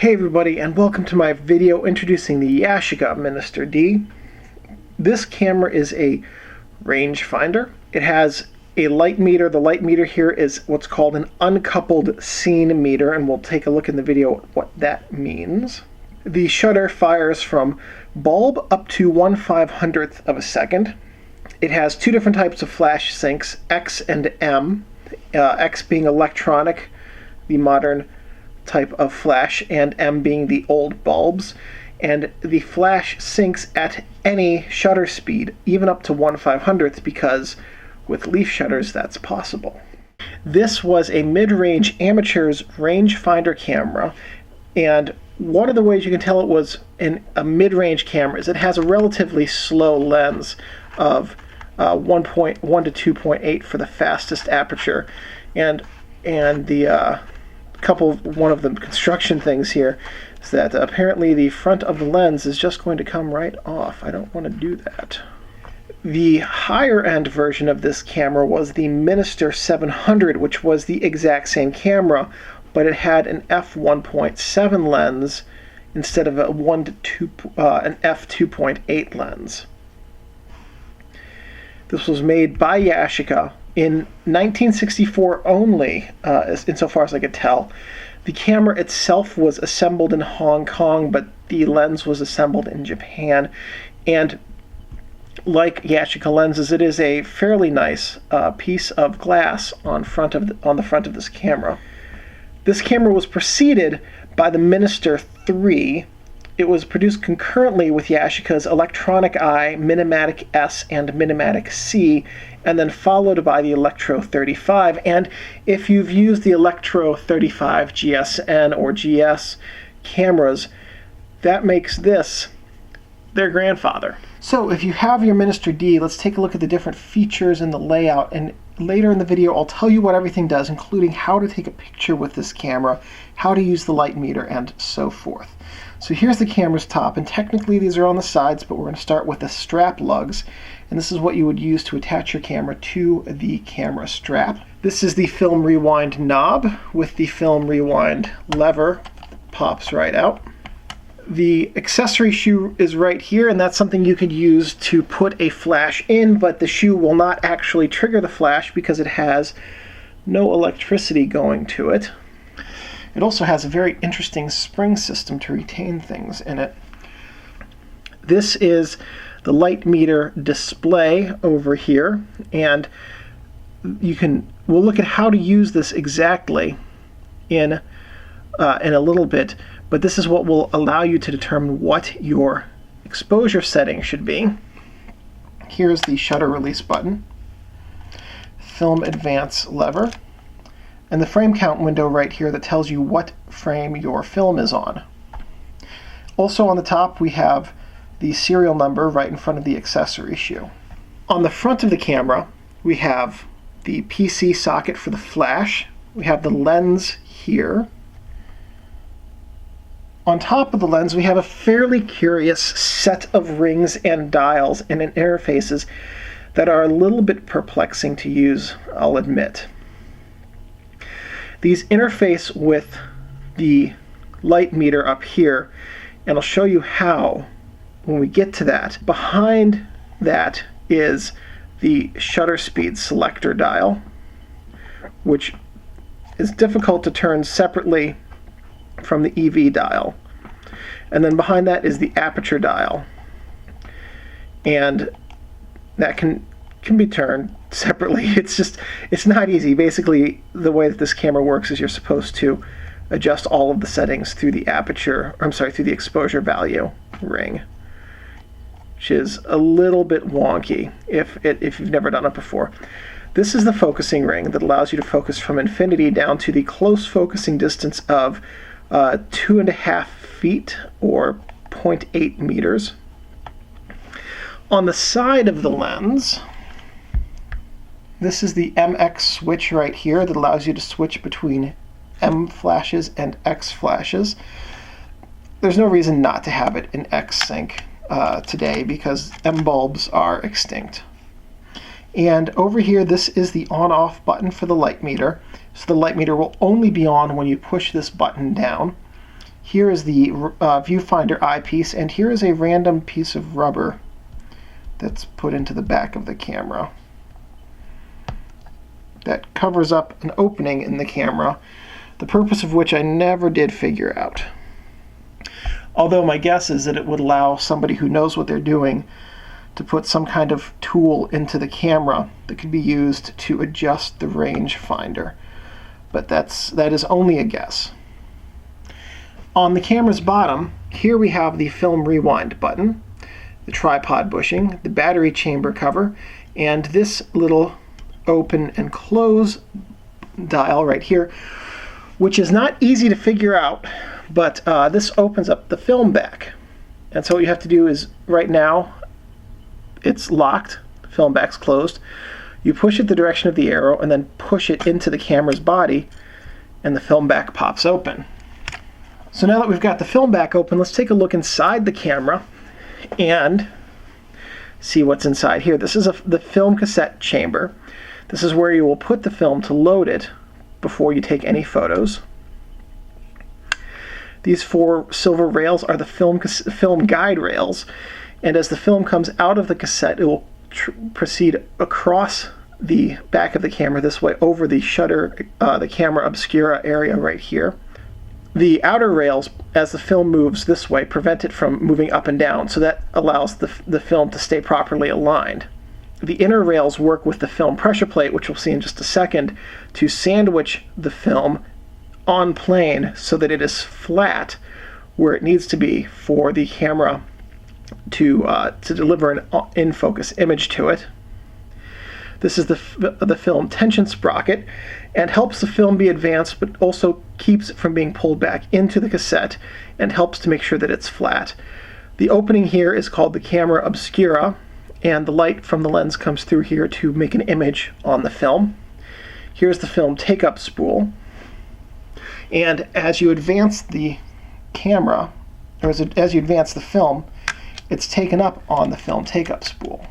Hey everybody, and welcome to my video introducing the Yashica Minister-D. This camera is a rangefinder. It has a light meter. The light meter here is what's called an uncoupled scene meter, and we'll take a look in the video what that means. The shutter fires from bulb up to 1/500th of a second. It has two different types of flash sinks, X and M. X being electronic, the modern type of flash, and M being the old bulbs. And the flash syncs at any shutter speed, even up to 1/500th, because with leaf shutters that's possible. This was a mid-range amateur's rangefinder camera, and one of the ways you can tell it was a mid-range camera is it has a relatively slow lens of 1.1 to 2.8 for the fastest aperture, and the one of the construction things here is that apparently the front of the lens is just going to come right off. I don't want to do that. The higher end version of this camera was the Minister 700, which was the exact same camera, but it had an f1.7 lens instead of an f2.8 lens. This was made by Yashica in 1964 only, insofar as I could tell. The camera itself was assembled in Hong Kong, but the lens was assembled in Japan. And like Yashica lenses, it is a fairly nice piece of glass on the front of this camera. This camera was preceded by the Minister-3. It was produced concurrently with Yashica's Electronic Eye, Minimatic S, and Minimatic C, and then followed by the Electro 35. And if you've used the Electro 35 GSN or GS cameras, that makes this their grandfather. So if you have your Minister-D, let's take a look at the different features in the layout, and later in the video I'll tell you what everything does, including how to take a picture with this camera, how to use the light meter, and so forth. So here's the camera's top, and technically these are on the sides, but we're going to start with the strap lugs, and this is what you would use to attach your camera to the camera strap. This is the film rewind knob with the film rewind lever, pops right out. The accessory shoe is right here, and that's something you could use to put a flash in, but the shoe will not actually trigger the flash because it has no electricity going to it. It also has a very interesting spring system to retain things in it. This is the light meter display over here, and we'll look at how to use this exactly in a little bit, but this is what will allow you to determine what your exposure setting should be. Here's the shutter release button, film advance lever, and the frame count window right here that tells you what frame your film is on. Also on the top we have the serial number right in front of the accessory shoe. On the front of the camera we have the PC socket for the flash. We have the lens here. On top of the lens we have a fairly curious set of rings and dials and interfaces that are a little bit perplexing to use, I'll admit. These interface with the light meter up here, and I'll show you how when we get to that. Behind that is the shutter speed selector dial, which is difficult to turn separately from the EV dial. And then behind that is the aperture dial, and that can be turned separately. It's not easy. Basically, the way that this camera works is you're supposed to adjust all of the settings through the through the exposure value ring, which is a little bit wonky if you've never done it before. This is the focusing ring that allows you to focus from infinity down to the close focusing distance of 2.5 feet or 0.8 meters. On the side of the lens, this is the MX switch right here that allows you to switch between M flashes and X flashes. There's no reason not to have it in X sync today because M bulbs are extinct. And over here, this is the on-off button for the light meter. So the light meter will only be on when you push this button down. Here is the viewfinder eyepiece, and here is a random piece of rubber that's put into the back of the camera that covers up an opening in the camera, the purpose of which I never did figure out. Although my guess is that it would allow somebody who knows what they're doing to put some kind of tool into the camera that could be used to adjust the rangefinder. But that is only a guess. On the camera's bottom, here we have the film rewind button, the tripod bushing, the battery chamber cover, and this little open and close dial right here, which is not easy to figure out, but this opens up the film back. And so what you have to do is, right now, it's locked, the film back's closed. You push it the direction of the arrow and then push it into the camera's body, and the film back pops open. So now that we've got the film back open, let's take a look inside the camera and see what's inside here. This is the film cassette chamber. This is where you will put the film to load it before you take any photos. These 4 silver rails are the film guide rails, and as the film comes out of the cassette, it will proceed across the back of the camera this way over the shutter, the camera obscura area right here. The outer rails, as the film moves this way, prevent it from moving up and down, so that allows the film to stay properly aligned. The inner rails work with the film pressure plate, which we'll see in just a second, to sandwich the film on plane so that it is flat where it needs to be for the camera to deliver an in-focus image to it. This is the film tension sprocket, and helps the film be advanced, but also keeps it from being pulled back into the cassette and helps to make sure that it's flat. The opening here is called the camera obscura, and the light from the lens comes through here to make an image on the film. Here's the film take-up spool, and as you advance the camera, or as you advance the film, it's taken up on the film take-up spool.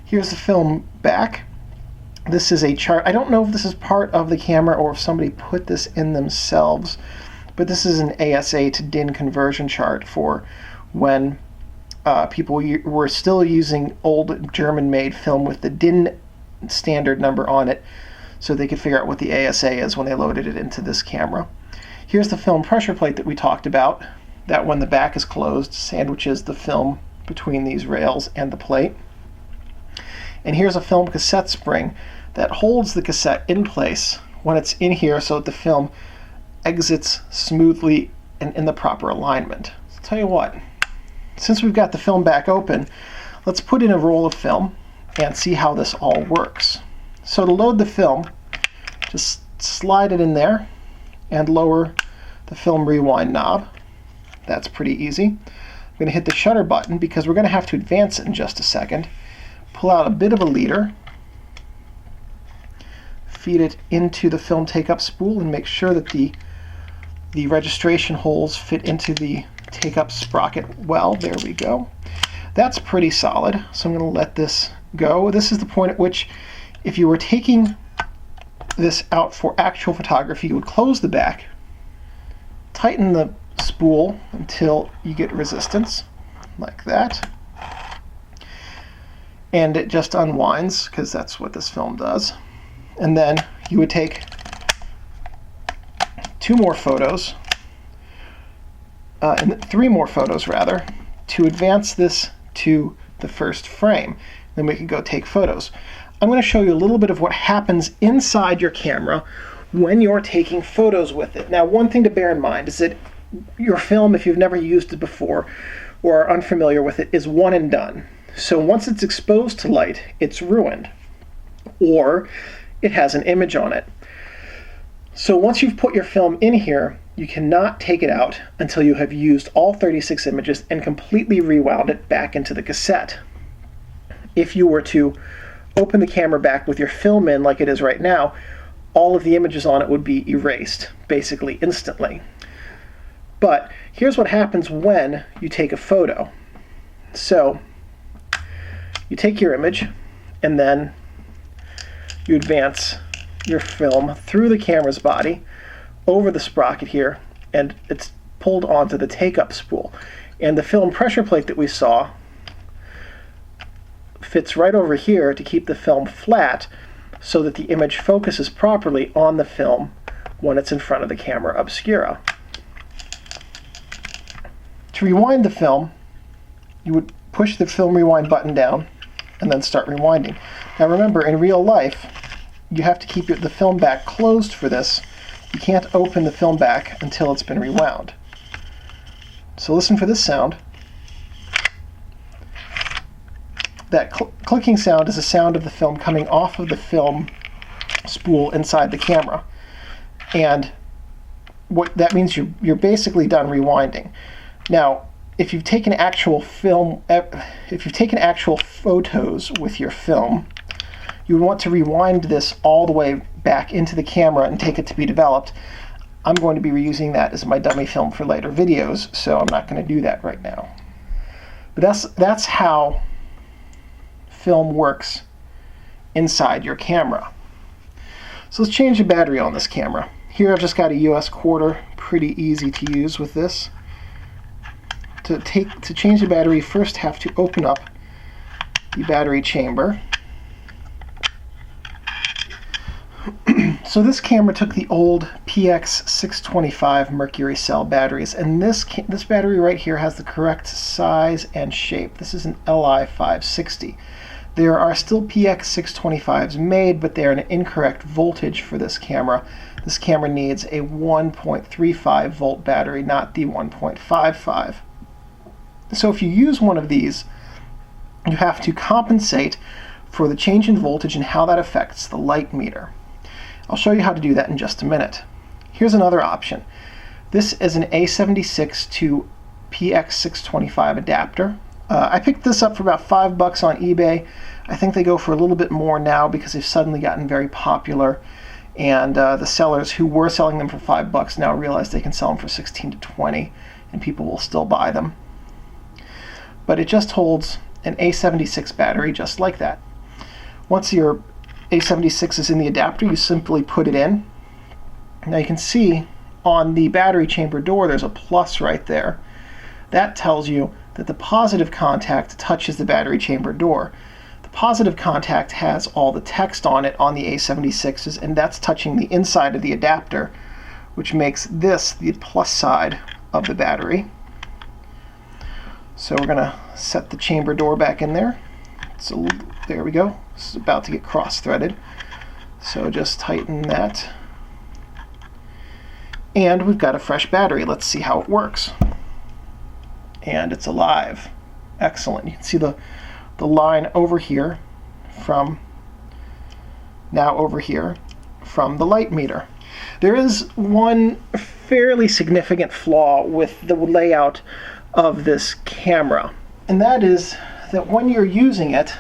Here's the film back. This is a chart. I don't know if this is part of the camera or if somebody put this in themselves, but this is an ASA to DIN conversion chart for when people were still using old German-made film with the DIN standard number on it, so they could figure out what the ASA is when they loaded it into this camera. Here's the film pressure plate that we talked about, that when the back is closed, sandwiches the film between these rails and the plate. And here's a film cassette spring that holds the cassette in place when it's in here so that the film exits smoothly and in the proper alignment. I'll tell you what, since we've got the film back open, let's put in a roll of film and see how this all works. So to load the film, just slide it in there and lower the film rewind knob. That's pretty easy. I'm going to hit the shutter button because we're going to have to advance it in just a second. Pull out a bit of a leader, feed it into the film take-up spool, and make sure that the registration holes fit into the take-up sprocket well. There we go. That's pretty solid, so I'm going to let this go. This is the point at which, if you were taking this out for actual photography, you would close the back, tighten the spool until you get resistance, like that. And it just unwinds, because that's what this film does. And then you would take 2 more photos, and 3 more photos rather, to advance this to the first frame. Then we can go take photos. I'm going to show you a little bit of what happens inside your camera when you're taking photos with it. Now, one thing to bear in mind is that your film, if you've never used it before or are unfamiliar with it, is one and done. So once it's exposed to light, it's ruined, or it has an image on it. So once you've put your film in here, you cannot take it out until you have used all 36 images and completely rewound it back into the cassette. If you were to open the camera back with your film in like it is right now, all of the images on it would be erased, basically instantly. But here's what happens when you take a photo. So you take your image, and then you advance your film through the camera's body, over the sprocket here, and it's pulled onto the take-up spool. And the film pressure plate that we saw fits right over here to keep the film flat so that the image focuses properly on the film when it's in front of the camera obscura. To rewind the film, you would push the film rewind button down and then start rewinding. Now remember, in real life, you have to keep the film back closed for this. You can't open the film back until it's been rewound. So listen for this sound. That clicking sound is a sound of the film coming off of the film spool inside the camera. And what that means, you're basically done rewinding. Now, if you've taken actual photos with your film, you would want to rewind this all the way back into the camera and take it to be developed. I'm going to be reusing that as my dummy film for later videos, so I'm not going to do that right now. But that's how film works inside your camera. So let's change the battery on this camera. Here I've just got a US quarter, pretty easy to use with this. To change the battery, first have to open up the battery chamber. So this camera took the old PX625 mercury cell batteries, and this battery right here has the correct size and shape. This is an LI560. There are still PX625s made, but they're an incorrect voltage for this camera. This camera needs a 1.35 volt battery, not the 1.55. So if you use one of these, you have to compensate for the change in voltage and how that affects the light meter. I'll show you how to do that in just a minute. Here's another option. This is an A76 to PX625 adapter. I picked this up for about $5 on eBay. I think they go for a little bit more now because they've suddenly gotten very popular, and the sellers who were selling them for $5 now realize they can sell them for 16 to 20, and people will still buy them. But it just holds an A76 battery just like that. Once your A76 is in the adapter, you simply put it in. Now you can see on the battery chamber door there's a plus right there. That tells you that the positive contact touches the battery chamber door. The positive contact has all the text on it on the A76s, and that's touching the inside of the adapter, which makes this the plus side of the battery. So we're going to set the chamber door back in there. So there we go. This is about to get cross-threaded. So just tighten that. And we've got a fresh battery. Let's see how it works. And it's alive. Excellent. You can see the line over here from the light meter. There is one fairly significant flaw with the layout of this camera, and that is that when you're using it,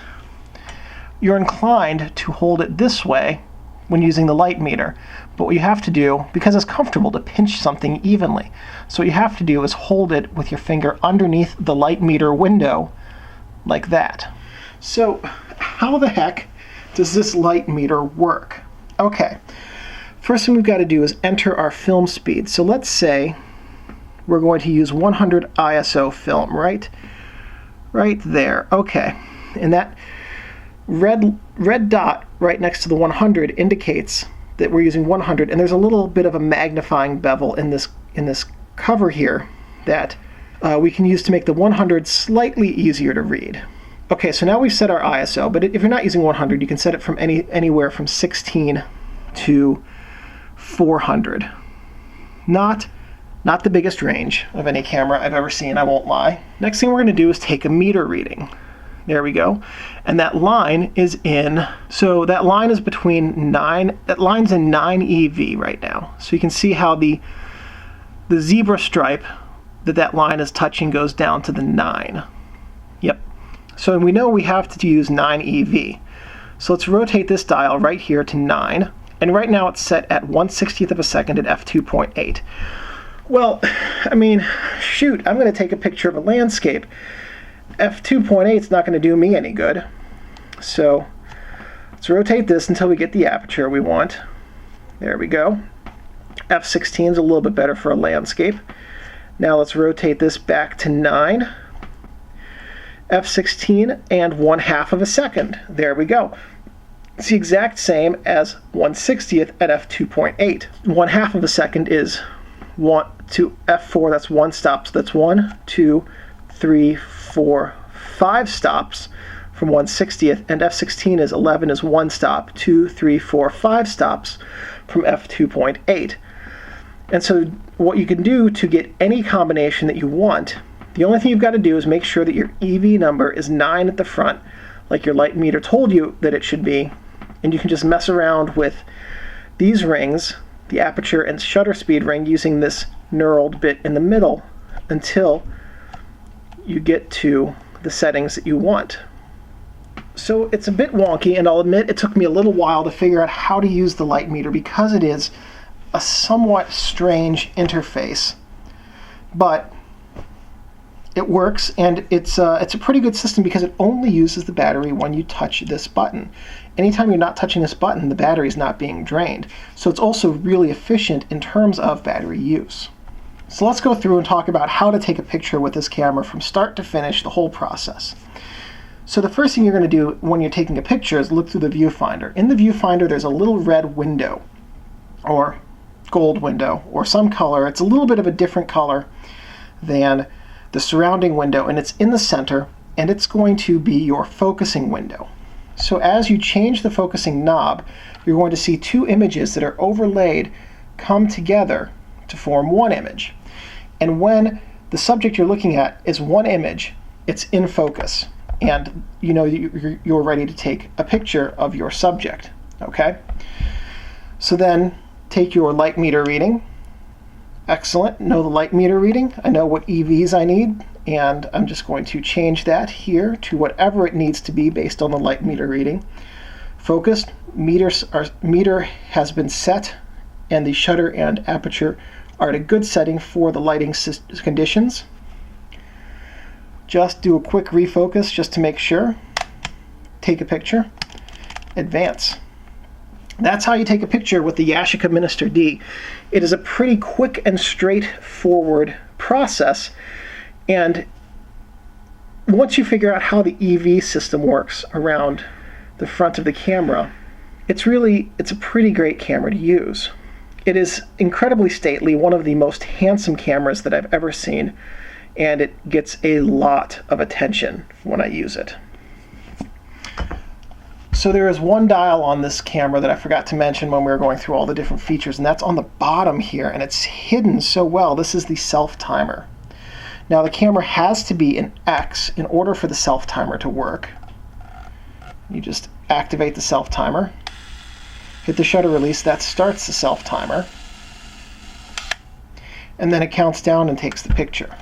you're inclined to hold it this way when using the light meter. But what you have to do, because it's comfortable to pinch something evenly, so what you have to do is hold it with your finger underneath the light meter window like that. So how the heck does this light meter work? Okay, first thing we've got to do is enter our film speed. So let's say we're going to use 100 ISO film, right there. Okay, and that red dot right next to the 100 indicates that we're using 100, and there's a little bit of a magnifying bevel in this cover here that we can use to make the 100 slightly easier to read. Okay, so now we've set our ISO, but if you're not using 100, you can set it from anywhere from 16 to 400. Not the biggest range of any camera I've ever seen, I won't lie. Next thing we're going to do is take a meter reading. There we go. And that line is in, so that line is between 9, that line's in 9 EV right now. So you can see how the zebra stripe that line is touching goes down to the 9. Yep. So we know we have to use 9 EV. So let's rotate this dial right here to 9. And right now it's set at 1/60th of a second at f2.8. Well, I mean, shoot, I'm going to take a picture of a landscape. f2.8 is not going to do me any good. So let's rotate this until we get the aperture we want. There we go. f16 is a little bit better for a landscape. Now let's rotate this back to 9, f16, and 1/2 of a second. There we go. It's the exact same as 1/60th at f2.8. 1/2 of a second is 1 to f4, that's 1 stop. So that's 1, 2, 3, 4, 5 stops from 1/60th, and f16 is 11 is 1 stop, 2, 3, 4, 5 stops from f2.8. And so what you can do to get any combination that you want, the only thing you've got to do is make sure that your EV number is 9 at the front, like your light meter told you that it should be, and you can just mess around with these rings, the aperture and shutter speed ring, using this knurled bit in the middle until you get to the settings that you want. So it's a bit wonky, and I'll admit it took me a little while to figure out how to use the light meter because it is a somewhat strange interface, but it works, and it's a pretty good system because it only uses the battery when you touch this button. Anytime you're not touching this button, the battery is not being drained. So it's also really efficient in terms of battery use. So let's go through and talk about how to take a picture with this camera from start to finish, the whole process. So the first thing you're going to do when you're taking a picture is look through the viewfinder. In the viewfinder, there's a little red window, or gold window, or some color. It's a little bit of a different color than the surrounding window, and it's in the center, and it's going to be your focusing window. So as you change the focusing knob, you're going to see 2 images that are overlaid come together to form one image. And when the subject you're looking at is one image, it's in focus, and you know you're ready to take a picture of your subject. Okay? So then take your light meter reading. Excellent. Know the light meter reading. I know what EVs I need, and I'm just going to change that here to whatever it needs to be based on the light meter reading. Focused. Meter has been set, and the shutter and aperture are at a good setting for the lighting conditions. Just do a quick refocus just to make sure. Take a picture. Advance. That's how you take a picture with the Yashica Minister-D. It is a pretty quick and straightforward process, and once you figure out how the EV system works around the front of the camera, it's a pretty great camera to use. It is incredibly stately, one of the most handsome cameras that I've ever seen, and it gets a lot of attention when I use it. So there is one dial on this camera that I forgot to mention when we were going through all the different features, and that's on the bottom here, and it's hidden so well. This is the self-timer. Now the camera has to be in X in order for the self-timer to work. You just activate the self-timer, hit the shutter release, that starts the self-timer, and then it counts down and takes the picture.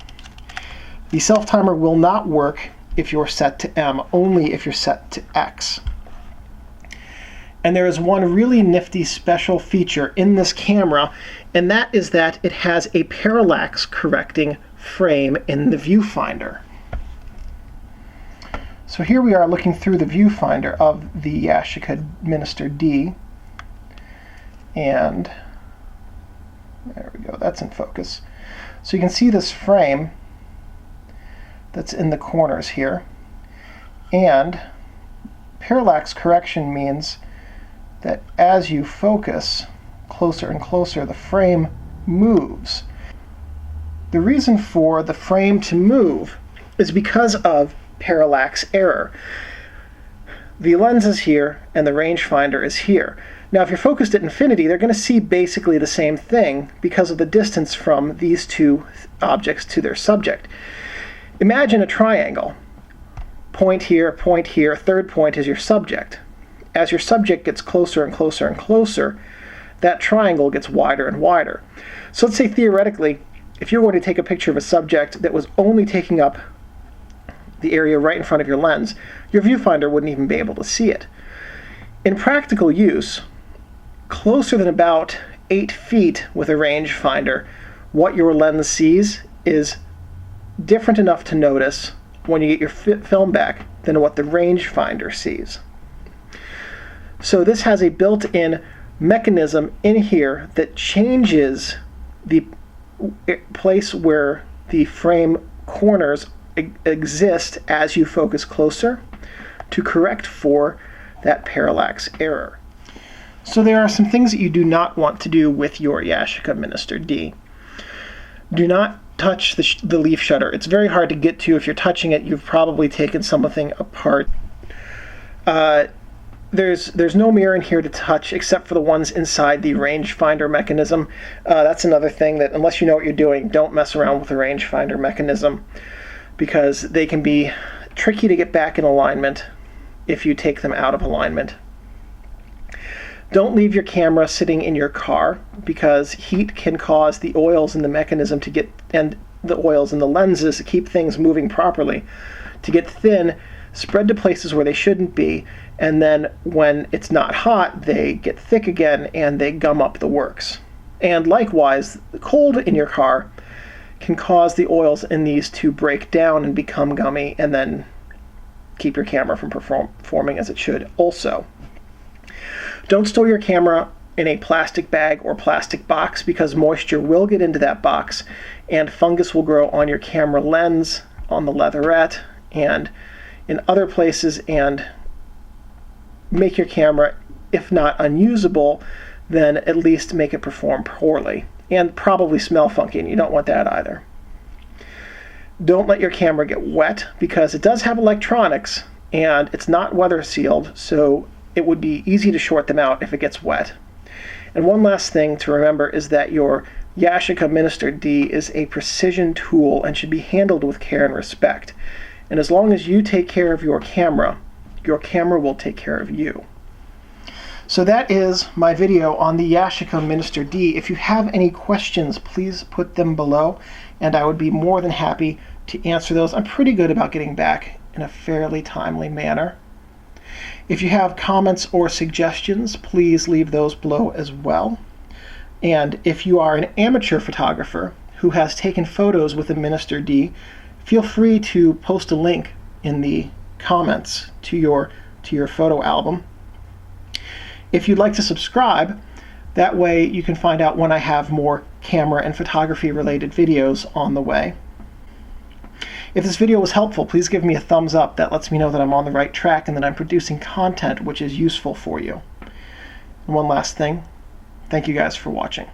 The self-timer will not work if you're set to M, only if you're set to X. And there is one really nifty special feature in this camera, and that is that it has a parallax correcting frame in the viewfinder. So here we are looking through the viewfinder of the Yashica Minister-D, and there we go, that's in focus. So you can see this frame that's in the corners here, and parallax correction means that as you focus closer and closer, the frame moves. The reason for the frame to move is because of parallax error. The lens is here and the rangefinder is here. Now if you're focused at infinity, they're going to see basically the same thing because of the distance from these two objects to their subject. Imagine a triangle. Point here, third point is your subject. As your subject gets closer and closer and closer, that triangle gets wider and wider. So let's say theoretically, if you're going to take a picture of a subject that was only taking up the area right in front of your lens, your viewfinder wouldn't even be able to see it. In practical use, closer than about 8 feet with a rangefinder, what your lens sees is different enough to notice when you get your film back than what the rangefinder sees. So this has a built-in mechanism in here that changes the place where the frame corners exist as you focus closer to correct for that parallax error. So there are some things that you do not want to do with your Yashica Minister-D. Do not touch the leaf shutter. It's very hard to get to. If you're touching it, you've probably taken something apart. There's no mirror in here to touch except for the ones inside the rangefinder mechanism. That's another thing that, unless you know what you're doing, don't mess around with the rangefinder mechanism, because they can be tricky to get back in alignment if you take them out of alignment. Don't leave your camera sitting in your car, because heat can cause the oils in the mechanism to get, and the oils in the lenses to keep things moving properly, to get thin, spread to places where they shouldn't be, and then when it's not hot, they get thick again and they gum up the works. And likewise, the cold in your car can cause the oils in these to break down and become gummy, and then keep your camera from performing as it should also. Don't store your camera in a plastic bag or plastic box, because moisture will get into that box and fungus will grow on your camera lens, on the leatherette, and in other places, and make your camera, if not unusable, then at least make it perform poorly, and probably smell funky, and you don't want that either. Don't let your camera get wet, because it does have electronics and it's not weather sealed, so it would be easy to short them out if it gets wet. And one last thing to remember is that your Yashica Minister-D is a precision tool and should be handled with care and respect. And as long as you take care of your camera will take care of you. So that is my video on the Yashica Minister-D. If you have any questions, please put them below, and I would be more than happy to answer those. I'm pretty good about getting back in a fairly timely manner. If you have comments or suggestions, please leave those below as well. And if you are an amateur photographer who has taken photos with the Minister-D, feel free to post a link in the comments to your photo album. If you'd like to subscribe, that way you can find out when I have more camera and photography related videos on the way. If this video was helpful, please give me a thumbs up. That lets me know that I'm on the right track and that I'm producing content which is useful for you. And one last thing, thank you guys for watching.